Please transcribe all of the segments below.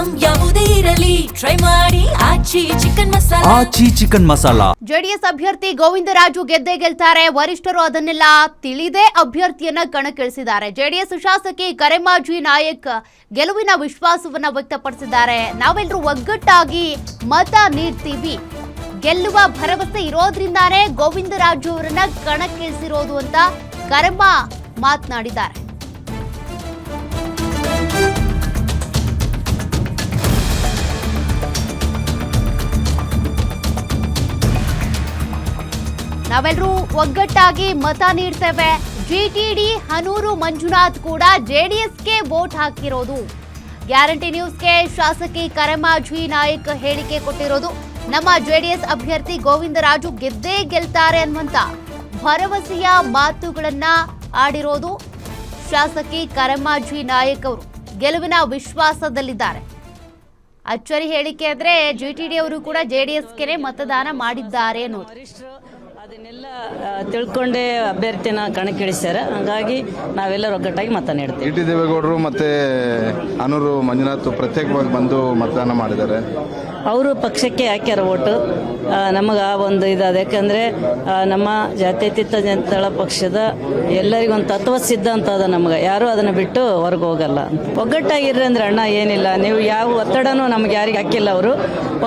Item ಯಾವುದೇ ಇರಲಿ try ಮಾಡಿ ಆಚಿ ಚಿಕನ್ ಮಸಾಲಾ. ಜೆಡಿಎಸ್ ಅಭ್ಯರ್ಥಿ ಗೋವಿಂದರಾಜು ಗೆದ್ದೇ ಗೆಲ್ತಾರೆ. ವರಿಷ್ಠರು ಅದನ್ನೆಲ್ಲ ತಿಳಿದೇ ಅಭ್ಯರ್ಥಿಯನ್ನ ಕಣಕ್ಕಿಳಿಸಿದ್ದಾರೆ. ಜೆಡಿಎಸ್ ಶಾಸಕಿ ಕರೆಮಾಜಿ ನಾಯಕ್ ಗೆಲುವಿನ ವಿಶ್ವಾಸವನ್ನ ವ್ಯಕ್ತಪಡಿಸಿದ್ದಾರೆ. ನಾವೆಲ್ಲರೂ ಒಗ್ಗಟ್ಟಾಗಿ ಮತ ನೀಡ್ತೀವಿ, ಗೆಲ್ಲುವ ಭರವಸೆ ಇರೋದ್ರಿಂದಾನೇ ಗೋವಿಂದರಾಜು ಅವರನ್ನ ಕಣಕ್ಕಿಳಿಸಿರೋದು ಅಂತ ಕರೆಮ್ಮ ಮಾತನಾಡಿದ್ದಾರೆ. ನಾವೆಲ್ಲರೂ ಒಗ್ಗಟ್ಟಾಗಿ ಮತ ನೀಡ್ತೇವೆ. ಜಿಟಿಡಿ ಹನೂರು ಮಂಜುನಾಥ್ ಕೂಡ ಜೆಡಿಎಸ್ಗೆ ವೋಟ್ ಹಾಕಿರೋದು. ಗ್ಯಾರಂಟಿ ನ್ಯೂಸ್ಗೆ ಶಾಸಕಿ ಕರೆಮಾಜಿ ನಾಯಕ್ ಹೇಳಿಕೆ ಕೊಟ್ಟಿರೋದು. ನಮ್ಮ ಜೆಡಿಎಸ್ ಅಭ್ಯರ್ಥಿ ಗೋವಿಂದರಾಜು ಗೆದ್ದೇ ಗೆಲ್ತಾರೆ ಅನ್ನುವಂತ ಭರವಸೆಯ ಮಾತುಗಳನ್ನ ಆಡಿರೋದು ಶಾಸಕಿ ಕರೆಮಾಜಿ ನಾಯಕ್ ಅವರು. ಗೆಲುವಿನ ವಿಶ್ವಾಸದಲ್ಲಿದ್ದಾರೆ. ಅಚ್ಚರಿ ಹೇಳಿಕೆ ಅಂದ್ರೆ ಜಿಟಿಡಿ ಅವರು ಕೂಡ ಜೆಡಿಎಸ್ಗೆ ಮತದಾನ ಮಾಡಿದ್ದಾರೆ ಅನ್ನೋದು. ಅದನ್ನೆಲ್ಲ ತಿಳ್ಕೊಂಡೇ ಅಭ್ಯರ್ಥಿನ ಕಣಕ್ಕಿಳಿಸ್ಯಾರ. ಹಾಗಾಗಿ ನಾವೆಲ್ಲರೂ ಒಗ್ಗಟ್ಟಾಗಿ ಮತ ನೀಡ್ತೀವಿ. ಟಿ ದೇವೇಗೌಡರು ಮತ್ತೆ ಅನೂರು ಮಂಜುನಾಥ್ ಪ್ರತ್ಯೇಕವಾಗಿ ಬಂದು ಮತದಾನ ಮಾಡಿದ್ದಾರೆ. ಅವರು ಪಕ್ಷಕ್ಕೆ ಹಾಕ್ಯಾರ ಓಟು. ನಮಗೆ ಆ ಒಂದು ಇದಾದ, ಯಾಕಂದರೆ ನಮ್ಮ ಜಾತ್ಯತೀತ ಜನತಾದಳ ಪಕ್ಷದ ಎಲ್ಲರಿಗೊಂದು ತತ್ವ ಸಿದ್ಧಾಂತ ಅದ. ನಮ್ಗೆ ಯಾರೂ ಅದನ್ನು ಬಿಟ್ಟು ಹೊರಗೆ ಹೋಗಲ್ಲ. ಒಗ್ಗಟ್ಟಾಗಿರ್ರಿ ಅಂದ್ರೆ ಅಣ್ಣ ಏನಿಲ್ಲ, ನೀವು ಯಾವ ಒತ್ತಡನೂ ನಮ್ಗೆ ಯಾರಿಗೆ ಹಾಕಿಲ್ಲ. ಅವರು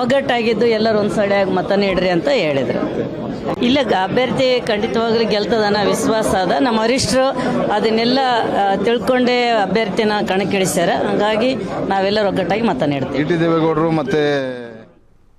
ಒಗ್ಗಟ್ಟಾಗಿದ್ದು ಎಲ್ಲರೂ ಒಂದು ಸಡಿಯಾಗಿ ಮತ ನೀಡ್ರಿ ಅಂತ ಹೇಳಿದರು. ಇಲ್ಲ, ಅಭ್ಯರ್ಥಿ ಖಂಡಿತವಾಗ್ಲೂ ಗೆಲ್ತದನ್ನ ವಿಶ್ವಾಸ ಅದ. ನಮ್ಮ ವರಿಷ್ಠರು ಅದನ್ನೆಲ್ಲ ತಿಳ್ಕೊಂಡೇ ಅಭ್ಯರ್ಥಿನ ಕಣಕ್ಕಿಳಿಸ್ಯಾರ. ಹಾಗಾಗಿ ನಾವೆಲ್ಲರೂ ಒಗ್ಗಟ್ಟಾಗಿ ಮತ ನೀಡ್ತೀವಿ. ಟಿ ದೇವೇಗೌಡರು ಮತ್ತೆ